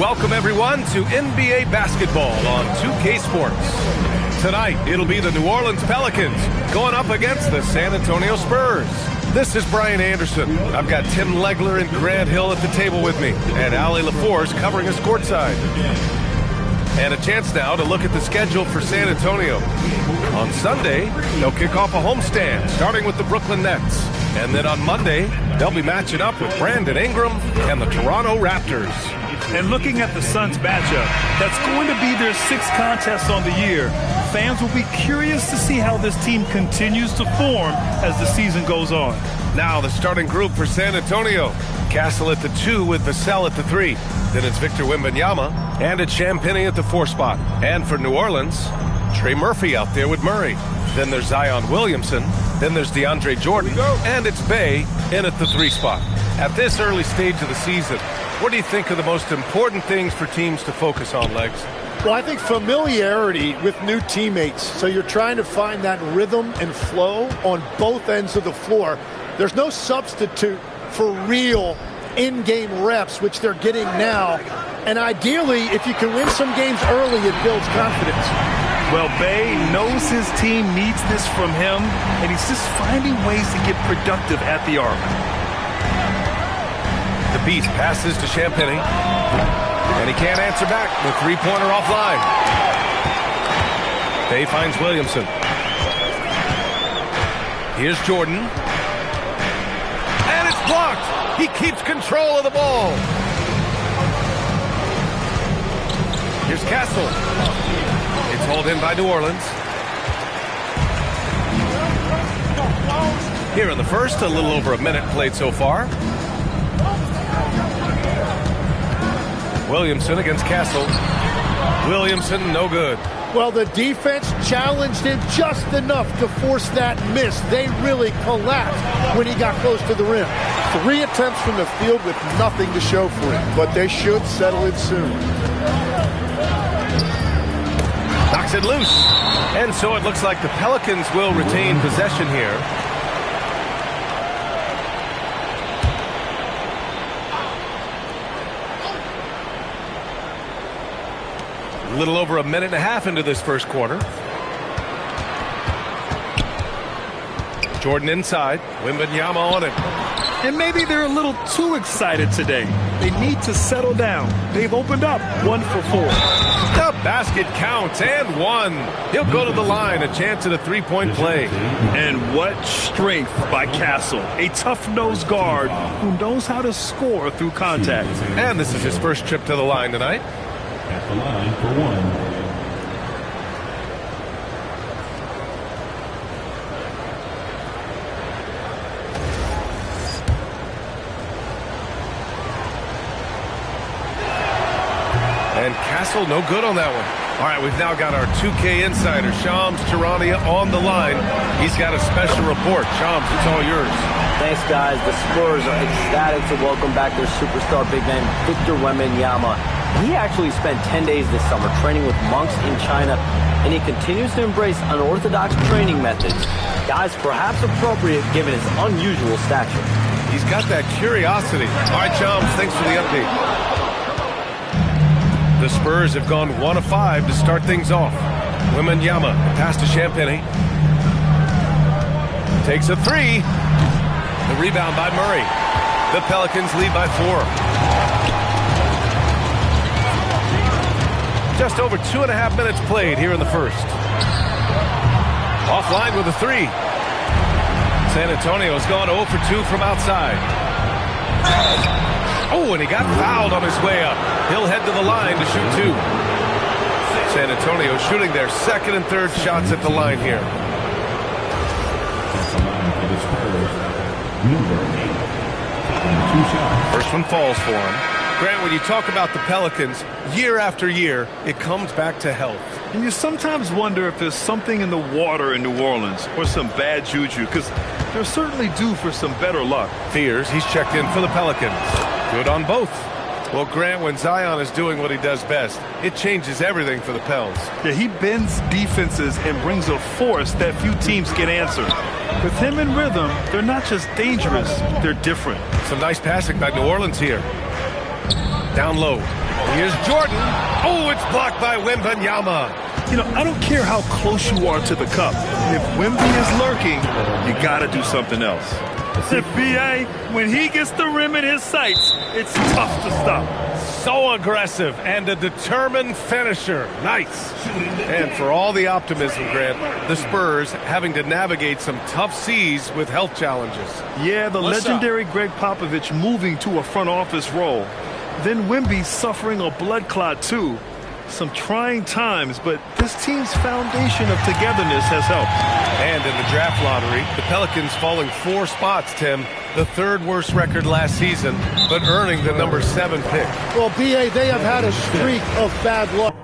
Welcome, everyone, to NBA basketball on 2K Sports. Tonight, it'll be the New Orleans Pelicans going up against the San Antonio Spurs. This is Brian Anderson. I've got Tim Legler and Grant Hill at the table with me, and Ali LaForce covering us courtside. And a chance now to look at the schedule for San Antonio. On Sunday, they'll kick off a homestand, starting with the Brooklyn Nets. And then on Monday, they'll be matching up with Brandon Ingram and the Toronto Raptors. And looking at the Suns matchup, that's going to be their 6th contest on the year. Fans will be curious to see how this team continues to form as the season goes on. Now the starting group for San Antonio. Castle at the 2 with Vassell at the 3. Then it's Victor Wembanyama, and it's Champagnie at the 4 spot. And for New Orleans, Trey Murphy out there with Murray. Then there's Zion Williamson. Then there's DeAndre Jordan. And it's Bey in at the 3 spot. At this early stage of the season, what do you think are the most important things for teams to focus on, Legs? Well, I think familiarity with new teammates. So you're trying to find that rhythm and flow on both ends of the floor. There's no substitute for real in-game reps, which they're getting now. And ideally, if you can win some games early, it builds confidence. Well, Bey knows his team needs this from him, and he's just finding ways to get productive at the arc. The Beast passes to Champagnie, and he can't answer back. The three-pointer offline. Bey finds Williamson. Here's Jordan. And it's blocked. He keeps control of the ball. Here's Castle. It's hauled in by New Orleans. Here in the first, a little over a minute played so far. Williamson against Castle. Williamson, no good. Well, the defense challenged him just enough to force that miss. They really collapsed when he got close to the rim. 3 attempts from the field with nothing to show for it, but they should settle it soon. Knocks it loose. And so it looks like the Pelicans will retain possession here. A little over a minute and a half into this first quarter. Jordan inside. Wembanyama on it. And maybe they're a little too excited today. They need to settle down. They've opened up 1 for 4. The basket counts, and 1. He'll go to the line, a chance at a three-point play. And what strength by Castle. A tough-nosed guard who knows how to score through contact. And this is his first trip to the line tonight. At the line for 1. And Castle, no good on that one. All right, we've now got our 2K insider, Shams Charania, on the line. He's got a special report. Shams, it's all yours. Thanks, guys. The Spurs are ecstatic to welcome back their superstar big man, Victor Wembanyama. He actually spent 10 days this summer training with monks in China, and he continues to embrace unorthodox training methods. Guys, perhaps appropriate given his unusual stature. He's got that curiosity. All right, Shams, thanks for the update. The Spurs have gone 1 of 5 to start things off. Wembanyama, pass to Champagnie. Takes a 3. The rebound by Murray. The Pelicans lead by 4. Just over 2.5 minutes played here in the first. Offline with a 3. San Antonio's gone 0 for 2 from outside. Oh, and he got fouled on his way up. He'll head to the line to shoot 2. San Antonio shooting their second and third shots at the line here. At the line for the Spurs, number 8. 2 shots. First one falls for him. Grant, when you talk about the Pelicans, year after year, it comes back to health. And you sometimes wonder if there's something in the water in New Orleans or some bad juju, because they're certainly due for some better luck. Fears he's checked in for the Pelicans. Good on both. Well, Grant, when Zion is doing what he does best, it changes everything for the Pels. Yeah, he bends defenses and brings a force that few teams can answer. With him in rhythm, they're not just dangerous, they're different. Some nice passing by New Orleans here. Down low. Here's Jordan. Oh, it's blocked by Wembanyama. You know, I don't care how close you are to the cup. If Wemby is lurking, you got to do something else. B.A., when he gets the rim in his sights, it's tough to stop. So aggressive and a determined finisher. Nice. And for all the optimism, Grant, the Spurs having to navigate some tough seas with health challenges. Yeah, the legendary Greg Popovich moving to a front office role. Then Wemby suffering a blood clot, too. Some trying times, but this team's foundation of togetherness has helped. And in the draft lottery, the Pelicans falling 4 spots, Tim. The 3rd worst record last season, but earning the number 7 pick. Well, B.A., they have had a streak of bad luck.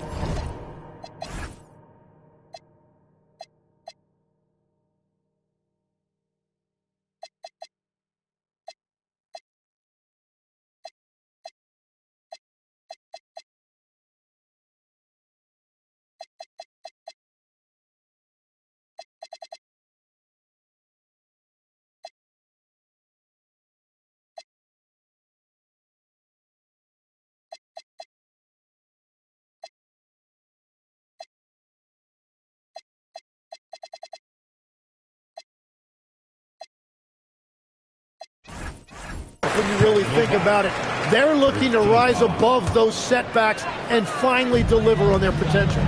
When you really think about it, they're looking to rise above those setbacks and finally deliver on their potential.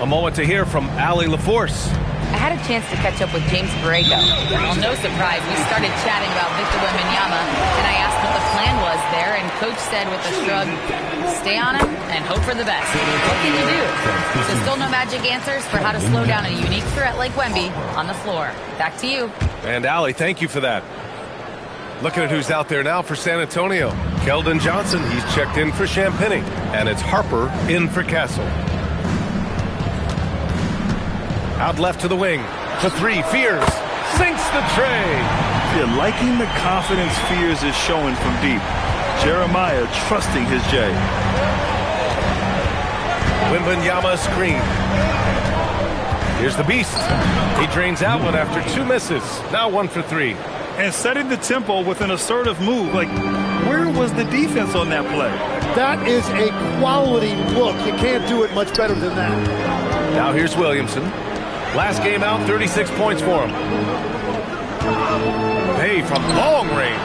A moment to hear from Allie LaForce. I had a chance to catch up with James Borrego. Well, no surprise, we started chatting about Victor Wembanyama, and I asked what the plan was there, and Coach said with a shrug, stay on him and hope for the best. What can you do? So still no magic answers for how to slow down a unique threat like Wemby on the floor. Back to you. And Allie, thank you for that. Looking at who's out there now for San Antonio. Keldon Johnson, he's checked in for Champagny. And it's Harper in for Castle. Out left to the wing. To 3, Fears. Sinks the tray. You're liking the confidence Fears is showing from deep. Jeremiah trusting his J. Wembanyama screen. Here's the Beast. He drains out one after 2 misses. Now 1 for 3. And setting the tempo with an assertive move. Like, where was the defense on that play? That is a quality look. You can't do it much better than that. Now here's Williamson. Last game out, 36 points for him. Hey, from long range.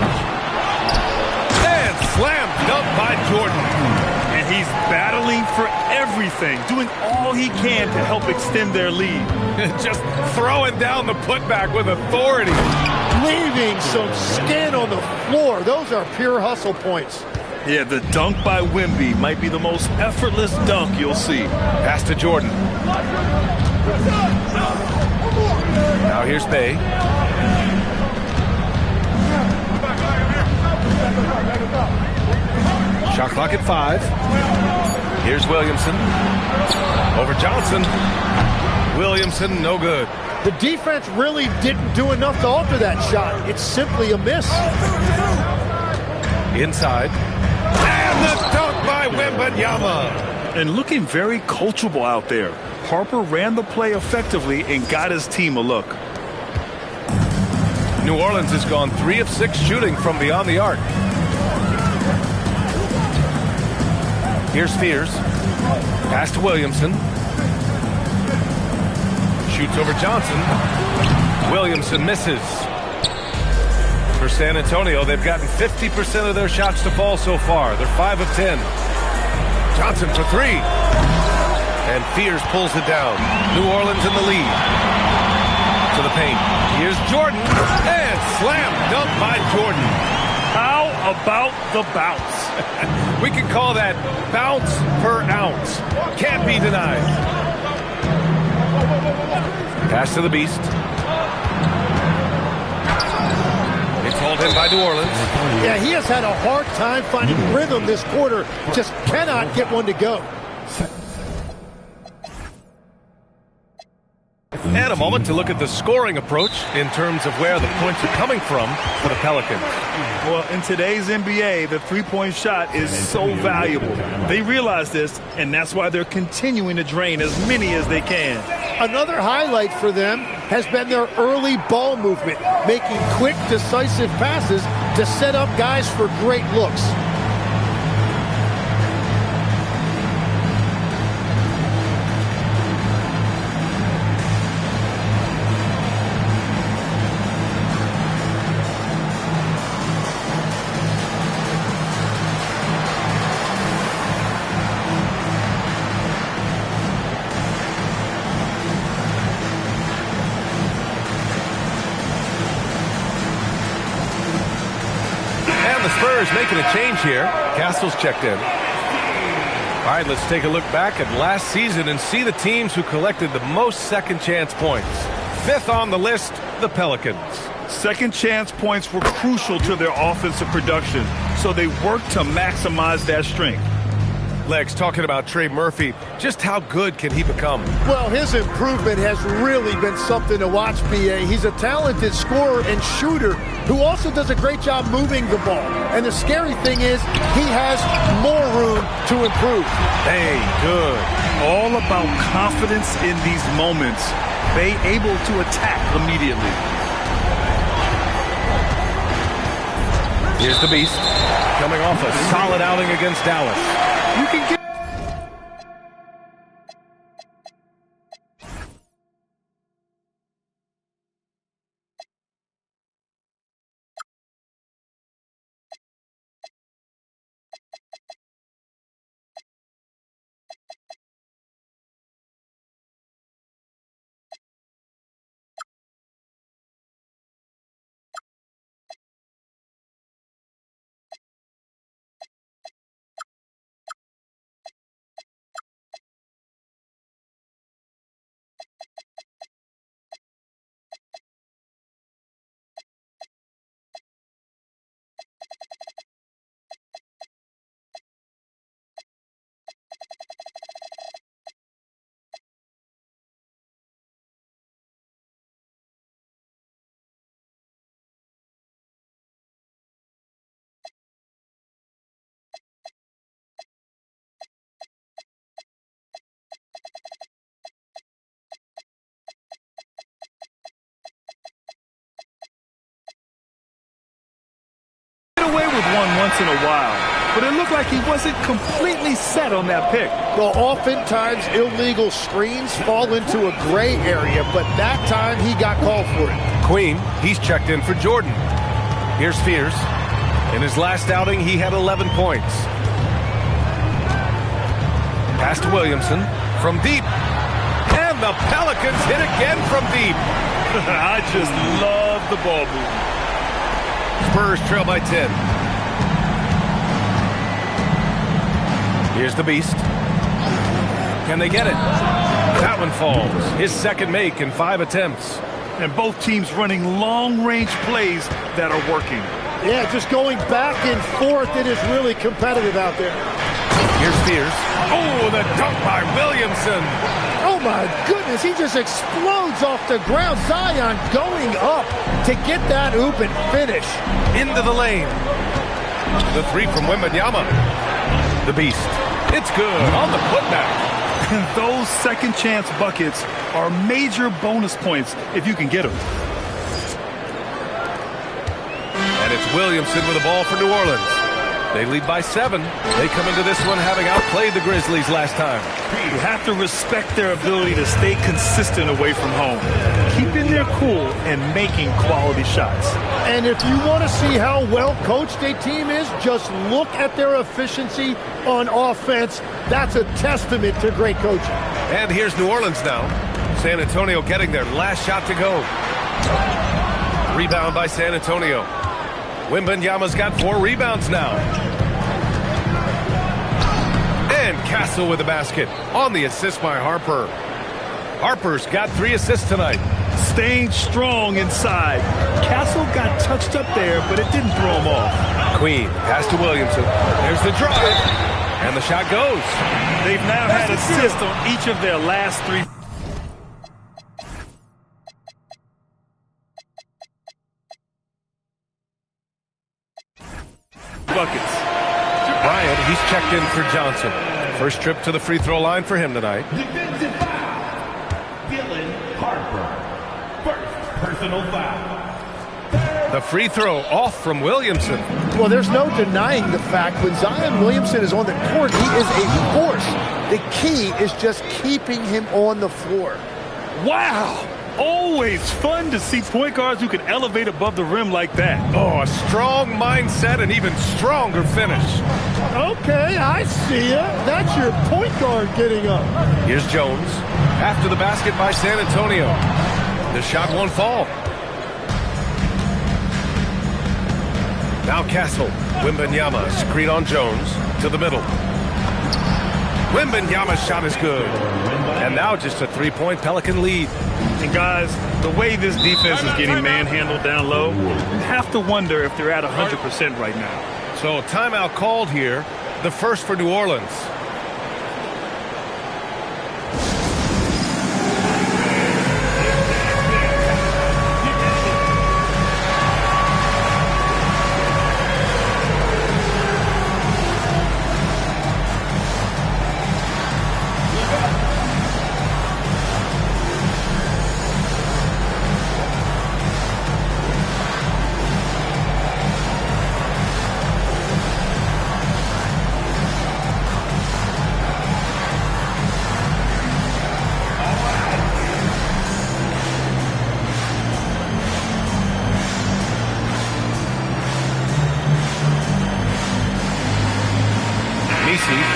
And slam dunk by Jordan. And he's battling for everything, doing all he can to help extend their lead. Just throwing down the putback with authority. Leaving some skin on the floor. Those are pure hustle points. Yeah, the dunk by Wemby might be the most effortless dunk you'll see. Pass to Jordan. Now here's Bay. Shot clock at 5. Here's Williamson. Over Johnson. Williamson, no good. The defense really didn't do enough to alter that shot. It's simply a miss. Inside. And the dunk by Wembanyama. And looking very coachable out there. Harper ran the play effectively and got his team a look. New Orleans has gone 3 of 6 shooting from beyond the arc. Here's Fears. Pass to Williamson. Shoots over Johnson. Williamson misses. For San Antonio, they've gotten 50% of their shots to fall so far. They're 5 of 10. Johnson for 3. And Fears pulls it down. New Orleans in the lead. To the paint. Here's Jordan. And slam dunk by Jordan. How about the bounce? We can call that bounce per ounce. Can't be denied. Pass to the Beast. It's hauled in by New Orleans. Yeah, he has had a hard time finding rhythm this quarter. Just cannot get one to go. And a moment to look at the scoring approach in terms of where the points are coming from for the Pelicans. Well, in today's NBA, the three-point shot is so valuable. They realize this, and that's why they're continuing to drain as many as they can. Another highlight for them has been their early ball movement, making quick, decisive passes to set up guys for great looks. Spurs making a change here. Castle's checked in. All right, let's take a look back at last season and see the teams who collected the most second chance points. Fifth on the list, the Pelicans. Second chance points were crucial to their offensive production, so they worked to maximize that strength. Legs, talking about Trey Murphy, just how good can he become? Well, his improvement has really been something to watch, B.A. He's a talented scorer and shooter who also does a great job moving the ball. And the scary thing is he has more room to improve. Hey, good. All about confidence in these moments. They able to attack immediately. Here's the Beast, coming off a solid outing against Dallas. You can get... Away with one once in a while, but it looked like he wasn't completely set on that pick. Well, oftentimes illegal screens fall into a gray area, but that time he got called for it. Queen, he's checked in for Jordan. Here's Spears. In his last outing, he had 11 points. Pass to Williamson from deep. And the Pelicans hit again from deep. I just love the ball movement. Spurs trail by 10. Here's the Beast. Can they get it? That one falls. His second make in 5 attempts. And both teams running long-range plays that are working. Yeah, just going back and forth. It is really competitive out there. Here's Spears. Oh, the dunk by Williamson. Oh, my goodness. He just explodes off the ground. Zion going up to get that oop and finish. Into the lane. The three from Wembanyama. The Beast. It's good on the putback. And those second chance buckets are major bonus points if you can get them. And it's Williamson with the ball for New Orleans. They lead by 7. They come into this one having outplayed the Grizzlies last time. You have to respect their ability to stay consistent away from home, keeping their cool and making quality shots. And if you want to see how well coached a team is, just look at their efficiency on offense. That's a testament to great coaching. And here's New Orleans now. San Antonio getting their last shot to go. Rebound by San Antonio. Wembanyama's got 4 rebounds now. And Castle with the basket on the assist by Harper. Harper's got 3 assists tonight. Staying strong inside. Castle got touched up there, but it didn't throw him off. Queen, pass to Williamson. There's the drive. And the shot goes. They've now had assists on each of their last 3. Buckets. Bryant, he's checked in for Johnson. First trip to the free throw line for him tonight. Defensive foul. Dylan Harper. First personal foul. The free throw off from Williamson. Well, there's no denying the fact when Zion Williamson is on the court, he is a force. The key is just keeping him on the floor. Wow! Always fun to see point guards who can elevate above the rim like that. Oh, a strong mindset and even stronger finish. Okay, I see ya. That's your point guard getting up. Here's Jones. After the basket by San Antonio. The shot won't fall. Now Castle. Wembanyama, screen on Jones, to the middle. Wembanyama's shot is good. And now just a three-point Pelican lead. And guys, the way this defense is getting manhandled down low, you have to wonder if they're at 100% right now. So timeout called here, the first for New Orleans.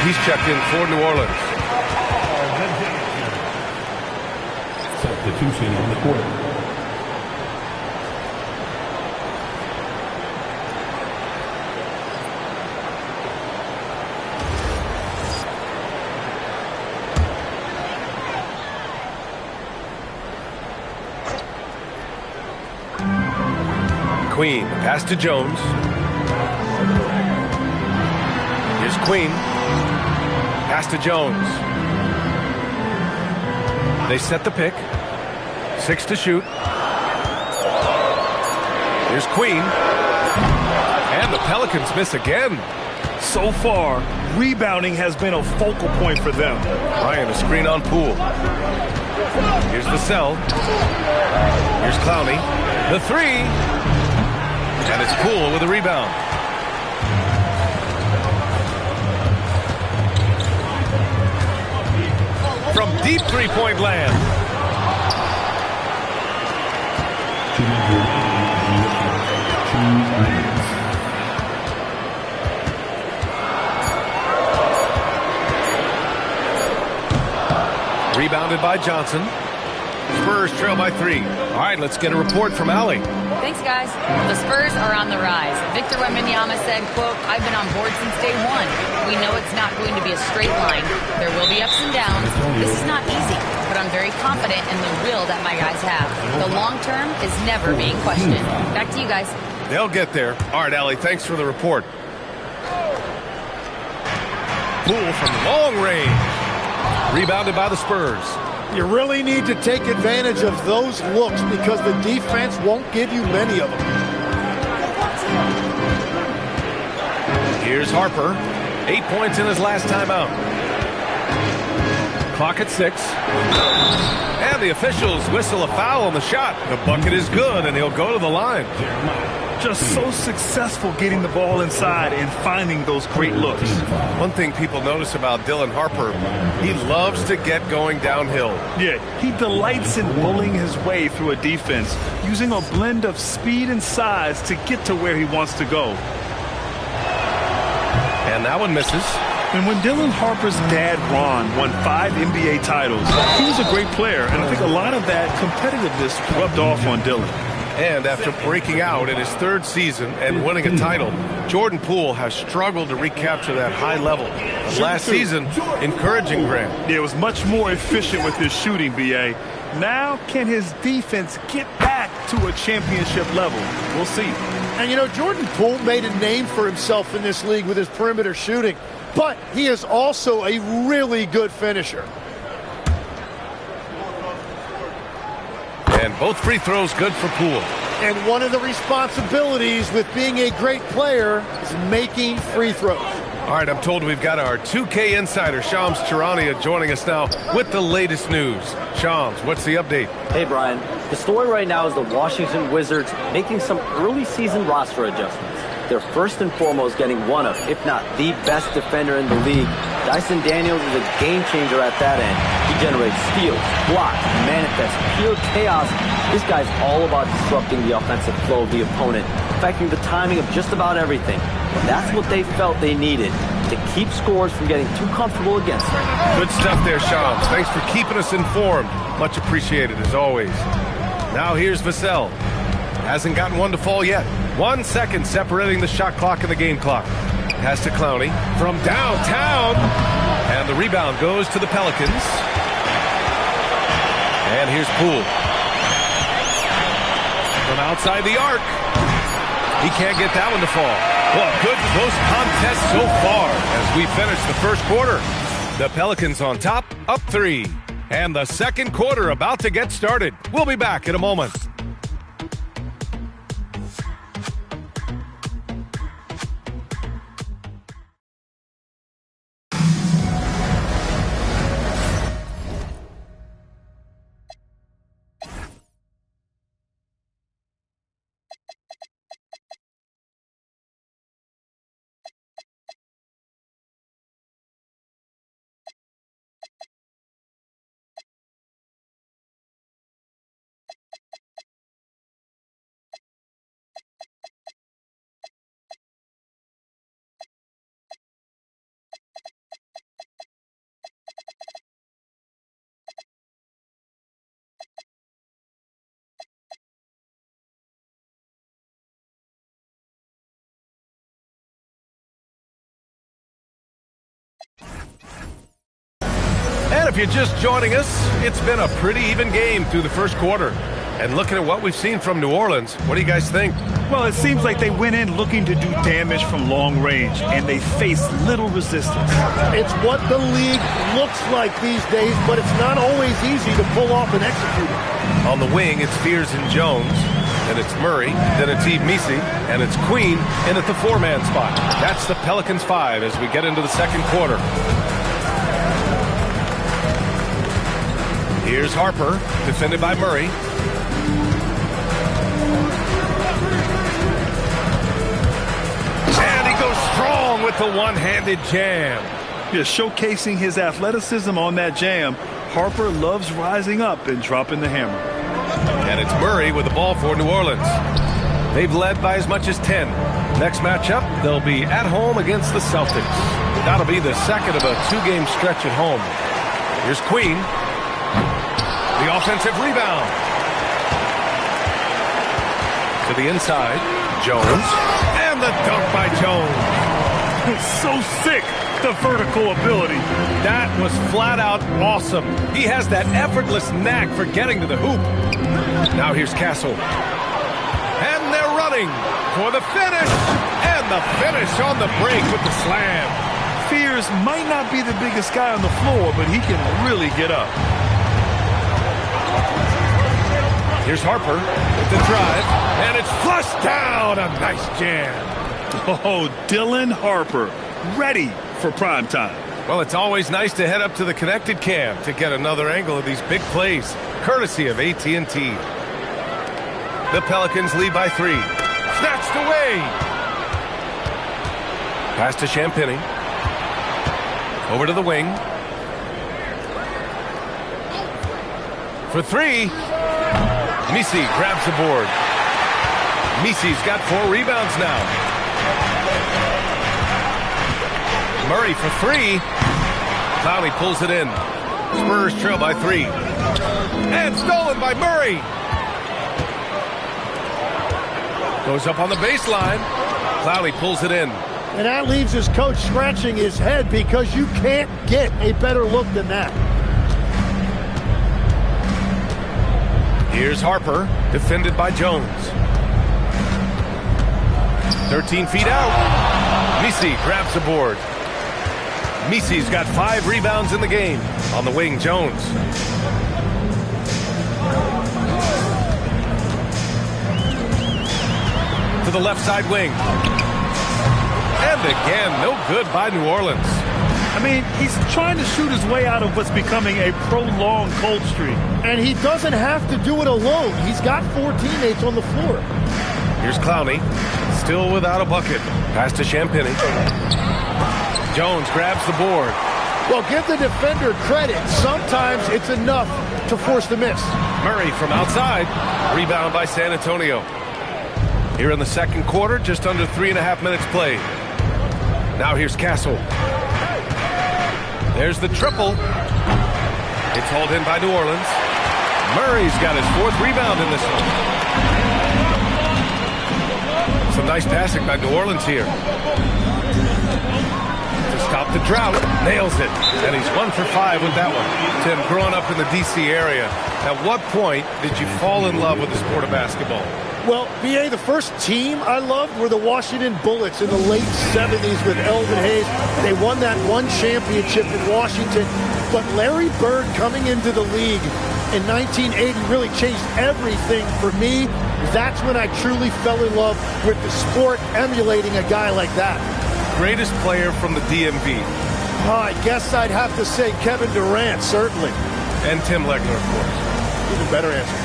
He's checked in for New Orleans. Substitution on the court. Queen, pass to Jones. Here's Queen. Pass to Jones. They set the pick. 6 to shoot. Here's Queen. And the Pelicans miss again. So far, rebounding has been a focal point for them. Ryan, a screen on Poole. Here's Vassell. Here's Clowney. The three. And it's Poole with a rebound. From deep three-point land. Rebounded by Johnson. Spurs trail by 3. All right, let's get a report from Allie. Thanks, guys. The Spurs are on the rise. Victor Wembanyama said, quote, "I've been on board since day one. We know it's not going to be a straight line. There will be ups and downs. This is not easy, but I'm very confident in the will that my guys have. The long term is never being questioned." Back to you guys. They'll get there. All right, Allie, thanks for the report. Poole from long range. Rebounded by the Spurs. You really need to take advantage of those looks because the defense won't give you many of them. Here's Harper. 8 points in his last timeout. Clock at 6. And the officials whistle a foul on the shot. The bucket is good, and he'll go to the line. Just so successful getting the ball inside and finding those great looks. One thing people notice about Dylan Harper, he loves to get going downhill. Yeah, he delights in bullying his way through a defense, using a blend of speed and size to get to where he wants to go. And that one misses. And when Dylan Harper's dad, Ron, won 5 NBA titles, he was a great player, and I think a lot of that competitiveness rubbed off on Dylan. And after breaking out in his 3rd season and winning a title, Jordan Poole has struggled to recapture that high level. Last season, encouraging Grant. Yeah, it was much more efficient with his shooting, B.A. Now, can his defense get back to a championship level? We'll see. And, you know, Jordan Poole made a name for himself in this league with his perimeter shooting, but he is also a really good finisher. And both free throws good for Poole. And one of the responsibilities with being a great player is making free throws. All right, I'm told we've got our 2K insider, Shams Charania, joining us now with the latest news. Shams, what's the update? Hey, Brian. The story right now is the Washington Wizards making some early season roster adjustments. They're first and foremost getting one of, if not the best defender in the league. Dyson Daniels is a game changer at that end. He generates steals, blocks, manifests pure chaos. This guy's all about disrupting the offensive flow of the opponent, affecting the timing of just about everything. That's what they felt they needed to keep scores from getting too comfortable against them. Good stuff there, Shams. Thanks for keeping us informed. Much appreciated, as always. Now here's Vassell. Hasn't gotten one to fall yet. 1 second separating the shot clock and the game clock. Pass to Clowney from downtown. And the rebound goes to the Pelicans. And here's Poole. From outside the arc. He can't get that one to fall. Well, good close contest so far as we finish the first quarter. The Pelicans on top, up 3. And the second quarter about to get started. We'll be back in a moment. And if you're just joining us, it's been a pretty even game through the first quarter. And looking at what we've seen from New Orleans, what do you guys think? Well, it seems like they went in looking to do damage from long range, and they faced little resistance. It's what the league looks like these days, but it's not always easy to pull off and execute it. On the wing, it's Fears and Jones. Then it's Murray. Then it's Eve Misi. And it's Queen in at the 4-man spot. That's the Pelicans 5 as we get into the second quarter. Here's Harper, defended by Murray. And he goes strong with the one-handed jam. Yeah, showcasing his athleticism on that jam. Harper loves rising up and dropping the hammer. And it's Murray with the ball for New Orleans. They've led by as much as 10. Next matchup, they'll be at home against the Celtics. That'll be the second of a 2-game stretch at home. Here's Queen. The offensive rebound. To the inside, Jones. And the dunk by Jones. So sick, the vertical ability. That was flat out awesome. He has that effortless knack for getting to the hoop. Now here's Castle. And they're running for the finish. And the finish on the break with the slam. Fears might not be the biggest guy on the floor, but he can really get up. Here's Harper with the drive, and it's flushed down. A nice jam. Oh, Dylan Harper, ready for prime time. Well, it's always nice to head up to the connected cam to get another angle of these big plays, courtesy of AT&T. The Pelicans lead by 3. Snatched away. Pass to Champagny. Over to the wing. For 3. Misi grabs the board. Misi's got 4 rebounds now. Murray for 3. Clowney pulls it in. Spurs trail by 3. And stolen by Murray. Goes up on the baseline. Clowney pulls it in. And that leaves his coach scratching his head because you can't get a better look than that. Here's Harper, defended by Jones. 13 feet out. Misi grabs the board. Misi's got 5 rebounds in the game. On the wing, Jones. To the left side wing. And again, no good by New Orleans. I mean, he's trying to shoot his way out of what's becoming a prolonged cold streak. And he doesn't have to do it alone. He's got 4 teammates on the floor. Here's Clowney, still without a bucket. Pass to Champagny. Jones grabs the board. Well, give the defender credit. Sometimes it's enough to force the miss. Murray from outside. Rebound by San Antonio. Here in the second quarter, just under 3.5 minutes played. Now here's Castle. There's the triple. It's hauled in by New Orleans. Murray's got his 4th rebound in this one. Nice passing by New Orleans here. To stop the drought, nails it. And he's 1 for 5 with that one. Tim, growing up in the D.C. area, at what point did you fall in love with the sport of basketball? Well, B.A., the first team I loved were the Washington Bullets in the late 70s with Elvin Hayes. They won that one championship in Washington. But Larry Bird coming into the league in 1980 really changed everything for me. That's when I truly fell in love with the sport, emulating a guy like that. Greatest player from the DMV? I guess I'd have to say Kevin Durant, certainly. And Tim Legler, of course. Even better answer.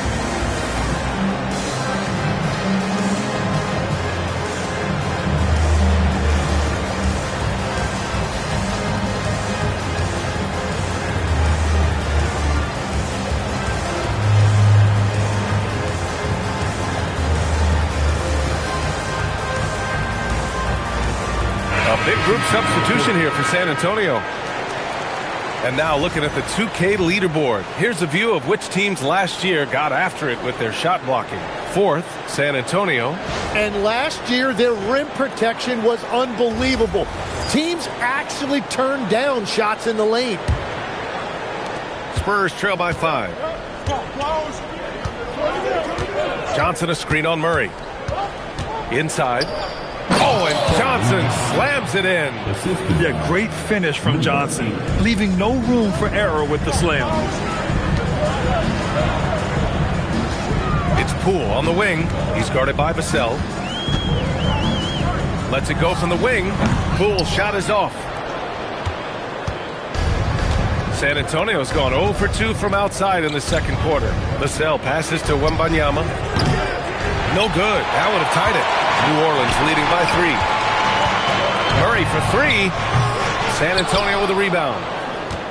Big group substitution here for San Antonio. And now looking at the 2K leaderboard. Here's a view of which teams last year got after it with their shot blocking. 4th, San Antonio. And last year, their rim protection was unbelievable. Teams actually turned down shots in the lane. Spurs trail by 5. Johnson a screen on Murray. Inside. Oh, and Johnson slams it in. Yeah, great finish from Johnson, leaving no room for error with the slam. It's Poole on the wing. He's guarded by Vassell. Lets it go from the wing. Poole's shot is off. San Antonio's gone 0 for 2 from outside in the second quarter. Vassell passes to Wembanyama. No good. That would have tied it. New Orleans leading by 3. Murray for 3. San Antonio with a rebound.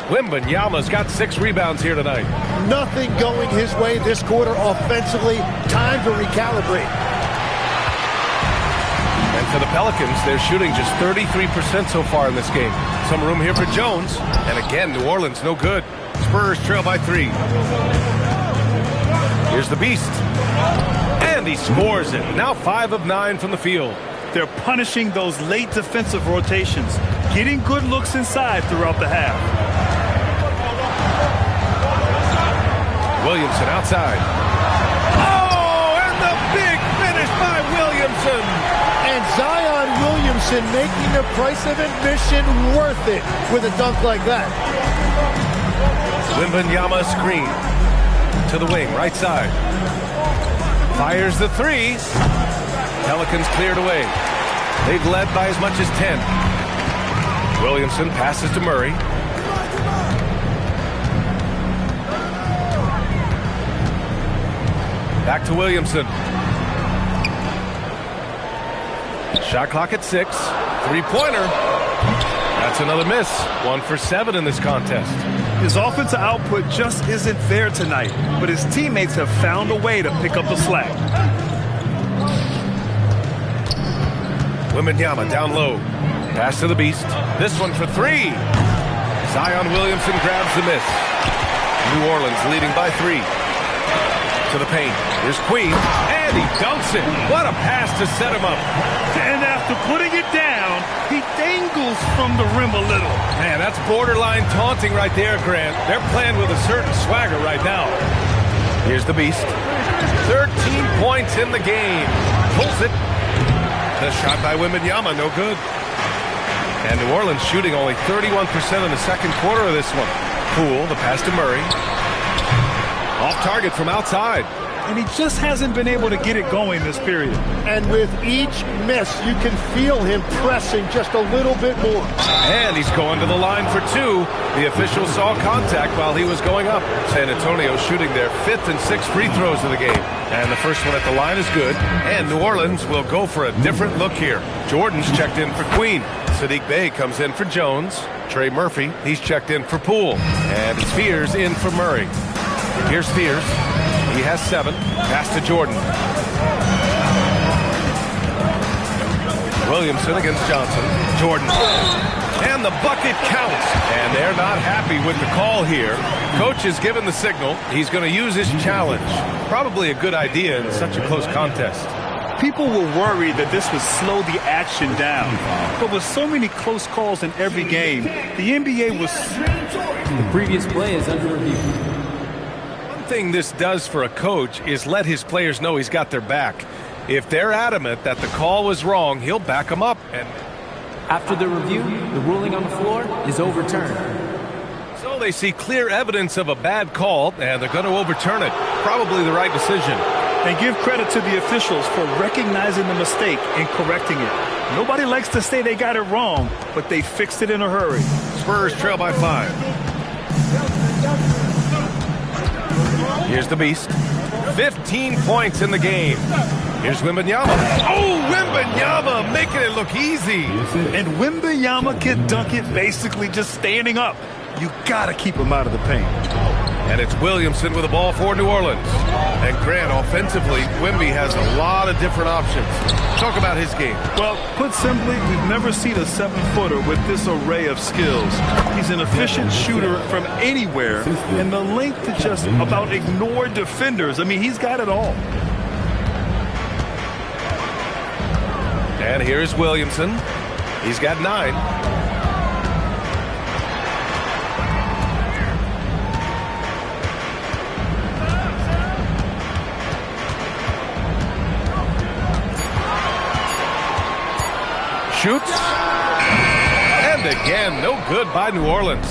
Wembanyama's got 6 rebounds here tonight. Nothing going his way this quarter offensively. Time to recalibrate. And for the Pelicans, they're shooting just 33% so far in this game. Some room here for Jones. And again, New Orleans no good. Spurs trail by 3. Here's the Beast. And he scores it. Now 5 of 9 from the field. They're punishing those late defensive rotations, getting good looks inside throughout the half. Williamson outside. Oh, and the big finish by Williamson. And Zion Williamson making the price of admission worth it with a dunk like that. Wembanyama screen to the wing, right side. Fires the 3. Pelicans cleared away. They've led by as much as 10. Williamson passes to Murray. Back to Williamson. Shot clock at 6. 3-pointer. That's another miss. 1 for 7 in this contest. His offensive output just isn't there tonight, but his teammates have found a way to pick up the slack. Wembanyama down low. Pass to the Beast. This one for 3. Zion Williamson grabs the miss. New Orleans leading by 3. To the paint. Here's Queen. And he dunks it. What a pass to set him up. And after putting it down, he dangles from the rim a little. Man, that's borderline taunting right there, Grant. They're playing with a certain swagger right now. Here's the Beast. 13 points in the game. Pulls it. The shot by Wembanyama, no good. And New Orleans shooting only 31% in the second quarter of this one. Poole, the pass to Murray. Off target from outside. And he just hasn't been able to get it going this period. And with each miss, you can feel him pressing just a little bit more. And he's going to the line for 2. The official saw contact while he was going up. San Antonio shooting their 5th and 6th free throws of the game. And the first one at the line is good. And New Orleans will go for a different look here. Jordan's checked in for Queen. Sadiq Bey comes in for Jones. Trey Murphy, he's checked in for Poole. And it's Fears in for Murray. Here's Fears. He has 7. Pass to Jordan. Williamson against Johnson. Jordan. And the bucket counts. And they're not happy with the call here. Coach has given the signal. He's going to use his challenge. Probably a good idea in such a close contest. People were worried that this would slow the action down. But with so many close calls in every game, the NBA was... The previous play is under review. One thing this does for a coach is let his players know he's got their back. If they're adamant that the call was wrong, he'll back them up. And after the review, the ruling on the floor is overturned. So they see clear evidence of a bad call, and they're going to overturn it. Probably the right decision. And give credit to the officials for recognizing the mistake and correcting it. Nobody likes to say they got it wrong, but they fixed it in a hurry. Spurs trail by 5. Here's the Beast. 15 points in the game. Here's Wembanyama. Oh, Wembanyama making it look easy. And Wembanyama can dunk it basically just standing up. You got to keep him out of the paint. And it's Williamson with the ball for New Orleans. And Grant, offensively, Wemby has a lot of different options. Talk about his game. Well, put simply, we've never seen a 7-footer with this array of skills. He's an efficient shooter from anywhere, and the length to just about ignore defenders. I mean, he's got it all. And here's Williamson. He's got 9. Shoots. And again, no good by New Orleans.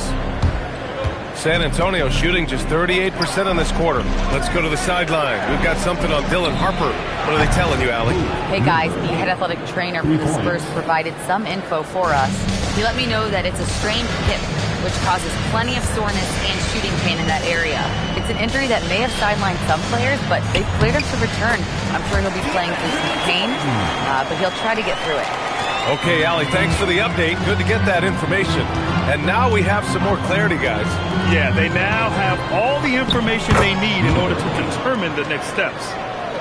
San Antonio shooting just 38% in this quarter. Let's go to the sideline. We've got something on Dylan Harper. What are they telling you, Allie? Hey, guys, the head athletic trainer for the Spurs provided some info for us. He let me know that it's a strained hip, which causes plenty of soreness and shooting pain in that area. It's an injury that may have sidelined some players, but they've cleared him to return. I'm sure he'll be playing through some pain, but he'll try to get through it. Okay, Allie, thanks for the update. Good to get that information. And now we have some more clarity, guys. Yeah, they now have all the information they need in order to determine the next steps.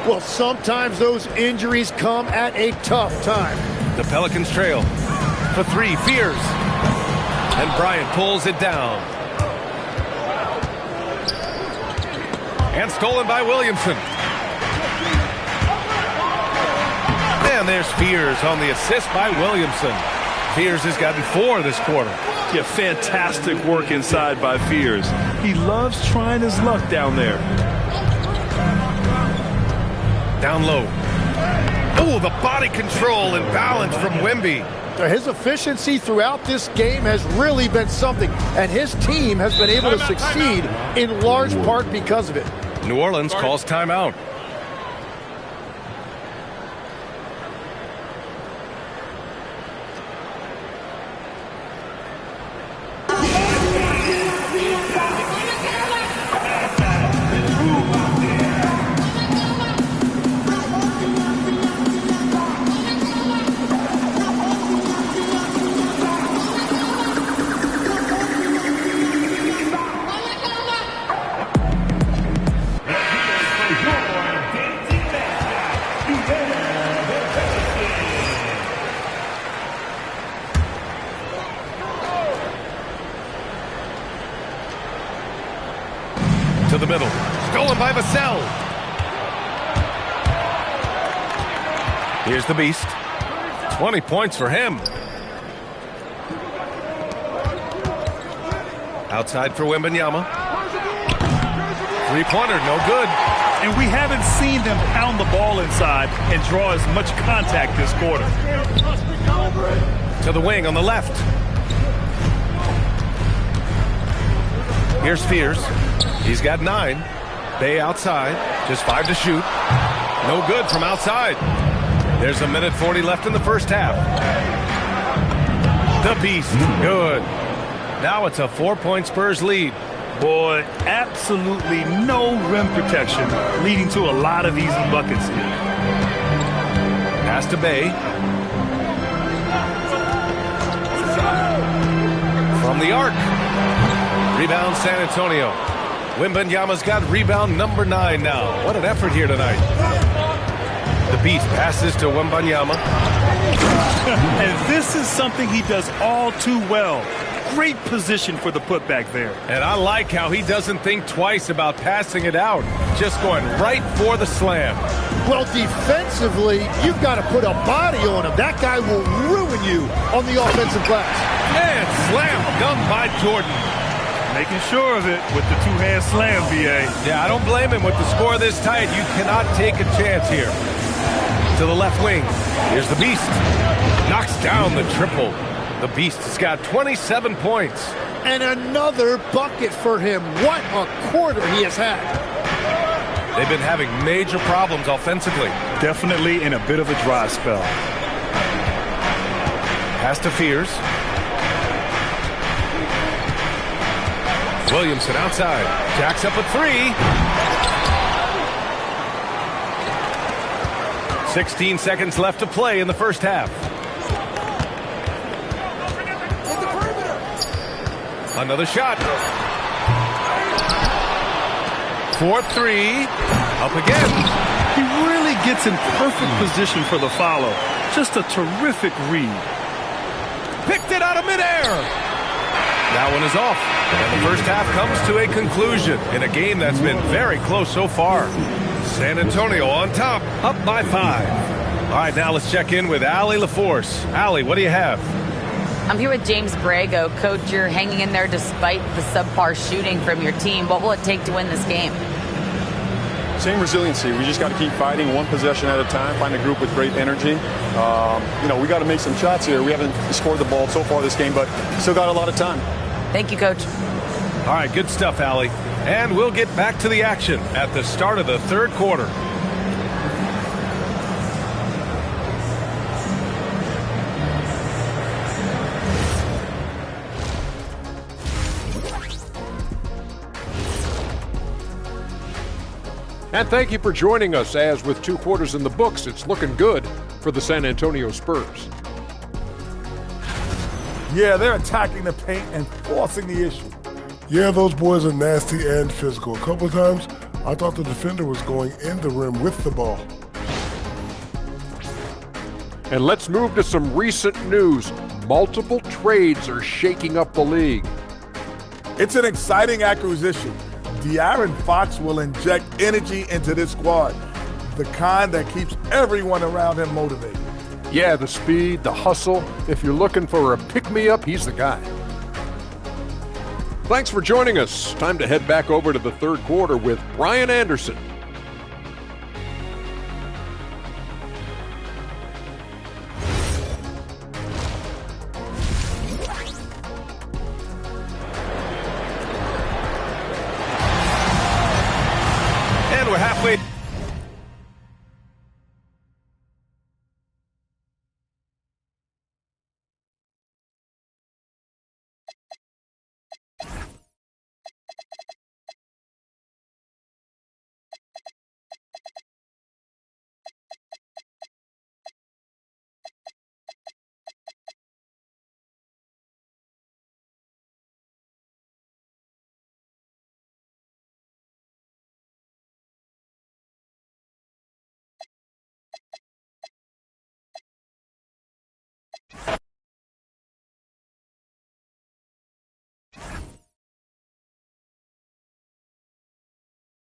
Well, sometimes those injuries come at a tough time. The Pelicans trail for 3. Fears. And Bryant pulls it down. And stolen by Williamson. And there's Fears on the assist by Williamson. Fears has gotten 4 this quarter. Yeah, fantastic work inside by Fears. He loves trying his luck down there. Down low. Oh, the body control and balance from Wemby. His efficiency throughout this game has really been something, and his team has been able to succeed in large part because of it. New Orleans calls timeout. To the middle. Stolen by Vassell. Here's the Beast. 20 points for him. Outside for Wembanyama. Three-pointer, no good. And we haven't seen them pound the ball inside and draw as much contact this quarter. To the wing on the left. Here's Fears. He's got 9. Bay outside. Just 5 to shoot. No good from outside. There's 1:40 left in the first half. The Beast. Good. Now it's a 4-point Spurs lead. Boy, absolutely no rim protection, leading to a lot of easy buckets here. Pass to Bay. From the arc. Rebound San Antonio. Wembanyama's got rebound number 9 now. What an effort here tonight. The Beast passes to Wembanyama. And this is something he does all too well. Great position for the putback there. And I like how he doesn't think twice about passing it out. Just going right for the slam. Well, defensively, you've got to put a body on him. That guy will ruin you on the offensive glass. And slam dunk by Jordan. Making sure of it with the two-hand slam, B.A. Yeah, I don't blame him with the score this tight. You cannot take a chance here. To the left wing. Here's the Beast. Knocks down the triple. The Beast has got 27 points. And another bucket for him. What a quarter he has had. They've been having major problems offensively. Definitely in a bit of a dry spell. Pass to Fears. Williamson outside. Jacks up a three. 16 seconds left to play in the first half. Another shot. 4-3. Up again. He really gets in perfect position for the follow. Just a terrific read. Picked it out of midair. That one is off. And the first half comes to a conclusion in a game that's been very close so far. San Antonio on top, up by 5. All right, now let's check in with Allie LaForce. Allie, what do you have? I'm here with James Borrego. Coach, you're hanging in there despite the subpar shooting from your team. What will it take to win this game? Same resiliency. We just got to keep fighting one possession at a time, find a group with great energy. We got to make some shots here. We haven't scored the ball so far this game, but still got a lot of time. Thank you, Coach. All right, good stuff, Allie. And we'll get back to the action at the start of the third quarter. And thank you for joining us, as with 2 quarters in the books, it's looking good for the San Antonio Spurs. Yeah, they're attacking the paint and forcing the issue. Yeah, those boys are nasty and physical. A couple of times, I thought the defender was going in the rim with the ball. And let's move to some recent news. Multiple trades are shaking up the league. It's an exciting acquisition. De'Aaron Fox will inject energy into this squad, the kind that keeps everyone around him motivated. Yeah, the speed, the hustle. If you're looking for a pick-me-up, he's the guy. Thanks for joining us. Time to head back over to the third quarter with Brian Anderson.